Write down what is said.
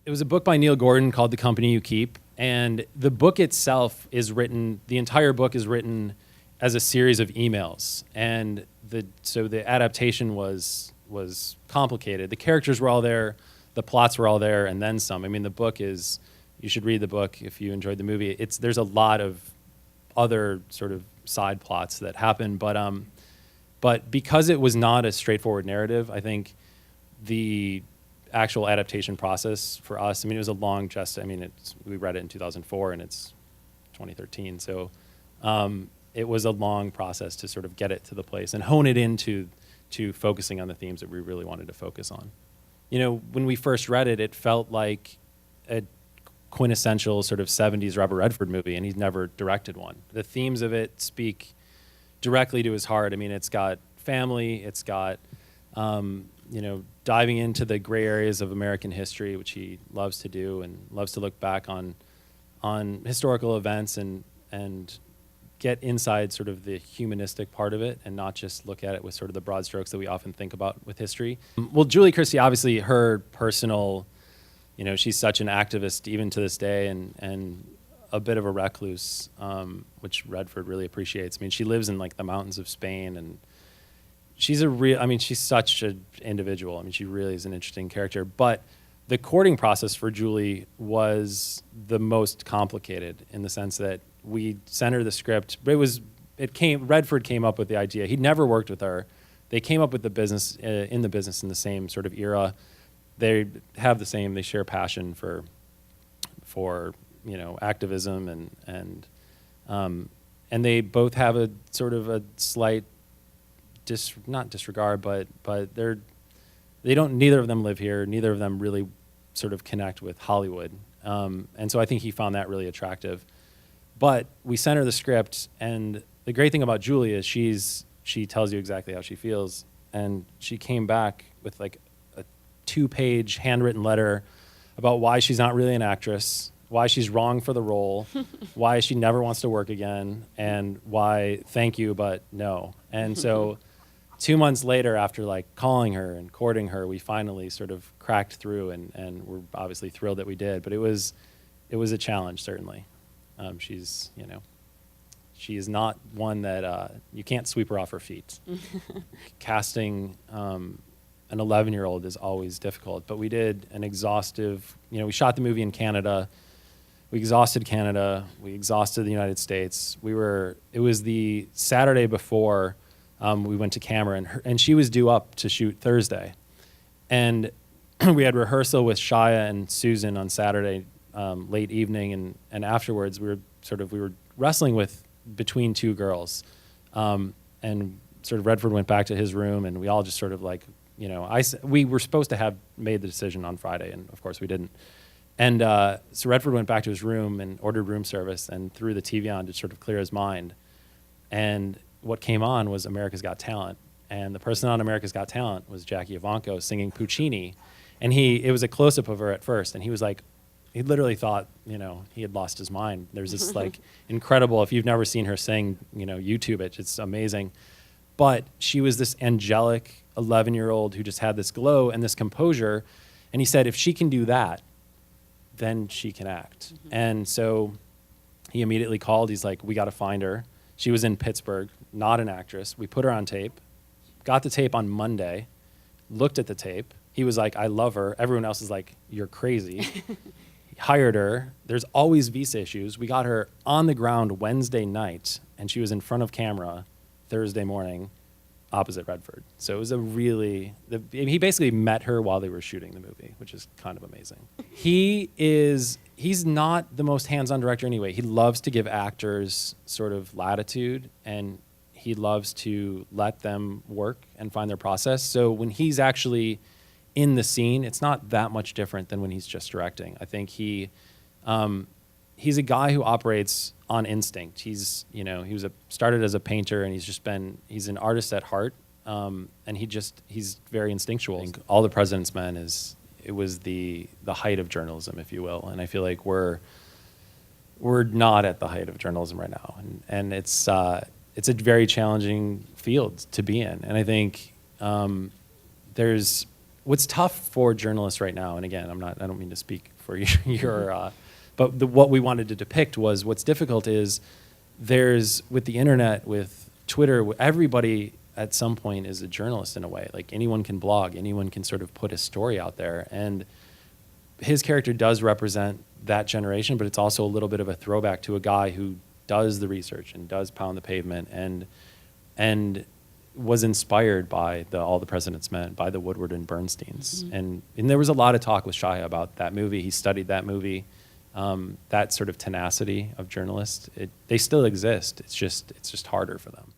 it was a book by Neil Gordon called The Company You Keep. And the book itself is written, the entire book is written as a series of emails. And so the adaptation was complicated. The characters were all there, the plots were all there, and then some. I mean, the book is, you should read the book if you enjoyed the movie. There's a lot of other sort of side plots that happen, but because it was not a straightforward narrative, I think the actual adaptation process for us, I mean, it was a long we read it in 2004 and it's 2013. So it was a long process to sort of get it to the place and hone it into focusing on the themes that we really wanted to focus on. You know, when we first read it, it felt like a quintessential sort of 70s Robert Redford movie, and he's never directed one. The themes of it speak directly to his heart. I mean, it's got family, it's got, diving into the gray areas of American history, which he loves to do and loves to look back on historical events and get inside sort of the humanistic part of it and not just look at it with sort of the broad strokes that we often think about with history. Well, Julie Christie, obviously her personal, she's such an activist even to this day and a bit of a recluse, which Redford really appreciates. I mean, she lives in like the mountains of Spain, and she's she's such an individual. I mean, she really is an interesting character. But the courting process for Julie was the most complicated in the sense that we sent her the script. Redford came up with the idea. He'd never worked with her. They came up with the business in the same sort of era. They share passion for activism and they both have a sort of a slight not disregard, but neither of them live here. Neither of them really sort of connect with Hollywood. And so I think he found that really attractive. But we sent her the script, and the great thing about Julie is she tells you exactly how she feels. And she came back with like a 2-page handwritten letter about why she's not really an actress, why she's wrong for the role, why she never wants to work again, and why thank you, but no. And so 2 months later, after like calling her and courting her, we finally sort of cracked through, and we're obviously thrilled that we did. But it was a challenge, certainly. She is not one that you can't sweep her off her feet. Casting an 11-year-old is always difficult, but we did an exhaustive, we shot the movie in Canada. We exhausted Canada. We exhausted the United States. It was the Saturday before we went to camera, and she was due up to shoot Thursday. And we had rehearsal with Shia and Susan on Saturday late evening, and afterwards we were wrestling between two girls. And sort of Redford went back to his room, and we all just sort of like, we were supposed to have made the decision on Friday, and of course we didn't. And so Redford went back to his room and ordered room service and threw the TV on to sort of clear his mind. And what came on was America's Got Talent. And the person on America's Got Talent was Jackie Evancho singing Puccini. And it was a close-up of her at first, and he was like, he literally thought, he had lost his mind. There's this like incredible, if you've never seen her sing, YouTube it, it's amazing. But she was this angelic 11-year-old who just had this glow and this composure. And he said, if she can do that, then she can act. Mm-hmm. And so he immediately called. He's like, we got to find her. She was in Pittsburgh, not an actress. We put her on tape, got the tape on Monday, looked at the tape. He was like, I love her. Everyone else is like, you're crazy. He hired her. There's always visa issues. We got her on the ground Wednesday night, and she was in front of camera Thursday morning opposite Redford. So it was he basically met her while they were shooting the movie, which is kind of amazing. He's not the most hands-on director anyway. He loves to give actors sort of latitude, and he loves to let them work and find their process. So when he's actually in the scene, it's not that much different than when he's just directing. I think he's a guy who operates on instinct. He started as a painter, and he's an artist at heart, and he's very instinctual. I think All the President's Men it was the height of journalism, if you will, and I feel like we're not at the height of journalism right now, and it's a very challenging field to be in, and I think what's tough for journalists right now, and again, I don't mean to speak for your. But what we wanted to depict was what's difficult is there's with the internet, with Twitter, everybody at some point is a journalist in a way. Like anyone can blog, anyone can sort of put a story out there, and his character does represent that generation, but it's also a little bit of a throwback to a guy who does the research and does pound the pavement and was inspired by All the President's Men, by the Woodward and Bernsteins. And there was a lot of talk with Shia about that movie. He studied that movie. That sort of tenacity of journalists, they still exist. It's just harder for them.